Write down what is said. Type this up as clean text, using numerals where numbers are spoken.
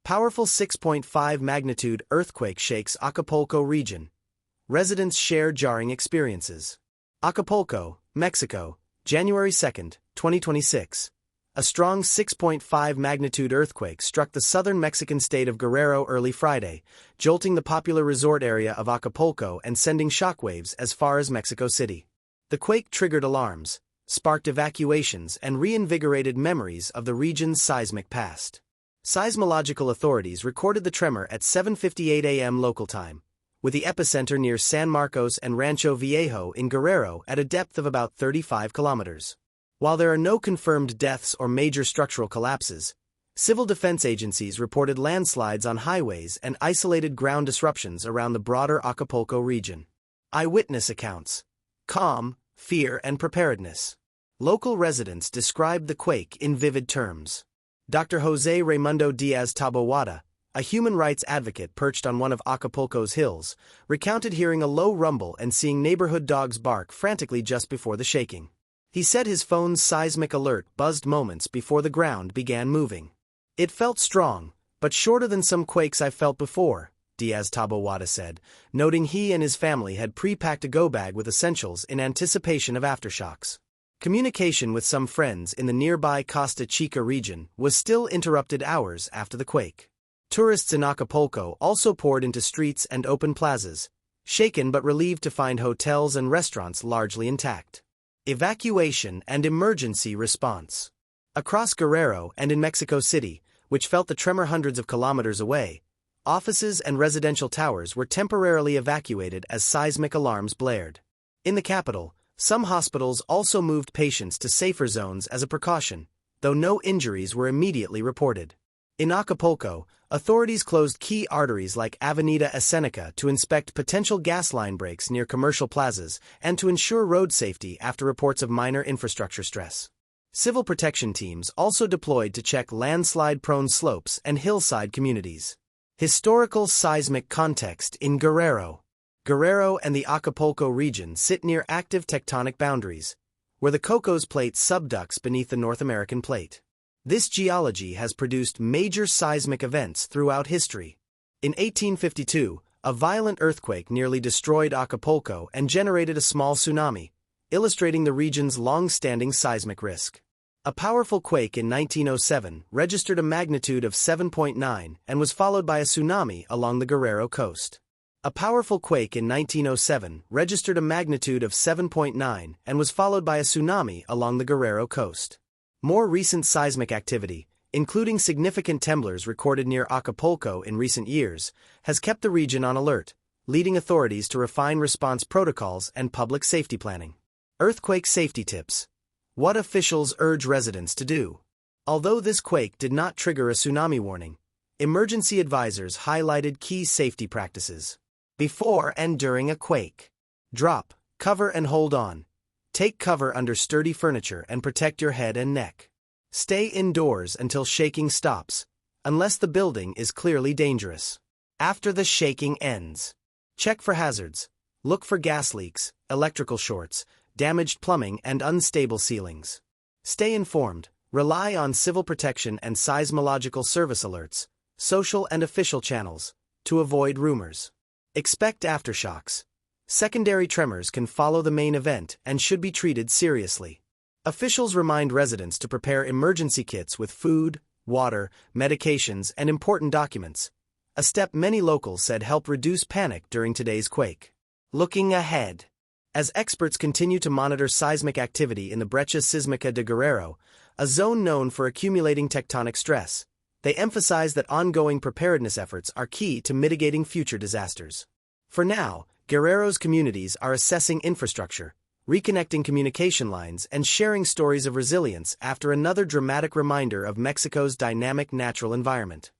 Powerful 6.5 magnitude earthquake shakes Acapulco region. Residents share jarring experiences. Acapulco, Mexico, January 2, 2026. A strong 6.5 magnitude earthquake struck the southern Mexican state of Guerrero early Friday, jolting the popular resort area of Acapulco and sending shockwaves as far as Mexico City. The quake triggered alarms, sparked evacuations, and reinvigorated memories of the region's seismic past. Seismological authorities recorded the tremor at 7:58 a.m. local time, with the epicenter near San Marcos and Rancho Viejo in Guerrero at a depth of about 35 kilometers. While there are no confirmed deaths or major structural collapses, civil defense agencies reported landslides on highways and isolated ground disruptions around the broader Acapulco region. Eyewitness accounts: calm, fear, and preparedness. Local residents described the quake in vivid terms. Dr. Jose Raimundo Diaz Taboada, a human rights advocate perched on one of Acapulco's hills, recounted hearing a low rumble and seeing neighborhood dogs bark frantically just before the shaking. He said his phone's seismic alert buzzed moments before the ground began moving. "It felt strong, but shorter than some quakes I've felt before," Diaz Taboada said, noting he and his family had pre-packed a go-bag with essentials in anticipation of aftershocks. Communication with some friends in the nearby Costa Chica region was still interrupted hours after the quake. Tourists in Acapulco also poured into streets and open plazas, shaken but relieved to find hotels and restaurants largely intact. Evacuation and emergency response. Across Guerrero and in Mexico City, which felt the tremor hundreds of kilometers away, offices and residential towers were temporarily evacuated as seismic alarms blared. In the capital, some hospitals also moved patients to safer zones as a precaution, though no injuries were immediately reported. In Acapulco, authorities closed key arteries like Avenida Escénica to inspect potential gas line breaks near commercial plazas and to ensure road safety after reports of minor infrastructure stress. Civil protection teams also deployed to check landslide-prone slopes and hillside communities. Historical seismic context in Guerrero. Guerrero and the Acapulco region sit near active tectonic boundaries, where the Cocos Plate subducts beneath the North American Plate. This geology has produced major seismic events throughout history. In 1852, a violent earthquake nearly destroyed Acapulco and generated a small tsunami, illustrating the region's long-standing seismic risk. A powerful quake in 1907 registered a magnitude of 7.9 and was followed by a tsunami along the Guerrero coast. A powerful quake in 1907 registered a magnitude of 7.9 and was followed by a tsunami along the Guerrero coast. More recent seismic activity, including significant tremors recorded near Acapulco in recent years, has kept the region on alert, leading authorities to refine response protocols and public safety planning. Earthquake safety tips. What officials urge residents to do. Although this quake did not trigger a tsunami warning, emergency advisors highlighted key safety practices. Before and during a quake. Drop, cover and hold on. Take cover under sturdy furniture and protect your head and neck. Stay indoors until shaking stops, unless the building is clearly dangerous. After the shaking ends, check for hazards. Look for gas leaks, electrical shorts, damaged plumbing, and unstable ceilings. Stay informed. Rely on civil protection and seismological service alerts, social and official channels, to avoid rumors. Expect aftershocks. Secondary tremors can follow the main event and should be treated seriously. Officials remind residents to prepare emergency kits with food, water, medications, and important documents, a step many locals said helped reduce panic during today's quake. Looking ahead. As experts continue to monitor seismic activity in the Brecha Sísmica de Guerrero, a zone known for accumulating tectonic stress, they emphasize that ongoing preparedness efforts are key to mitigating future disasters. For now, Guerrero's communities are assessing infrastructure, reconnecting communication lines, and sharing stories of resilience after another dramatic reminder of Mexico's dynamic natural environment.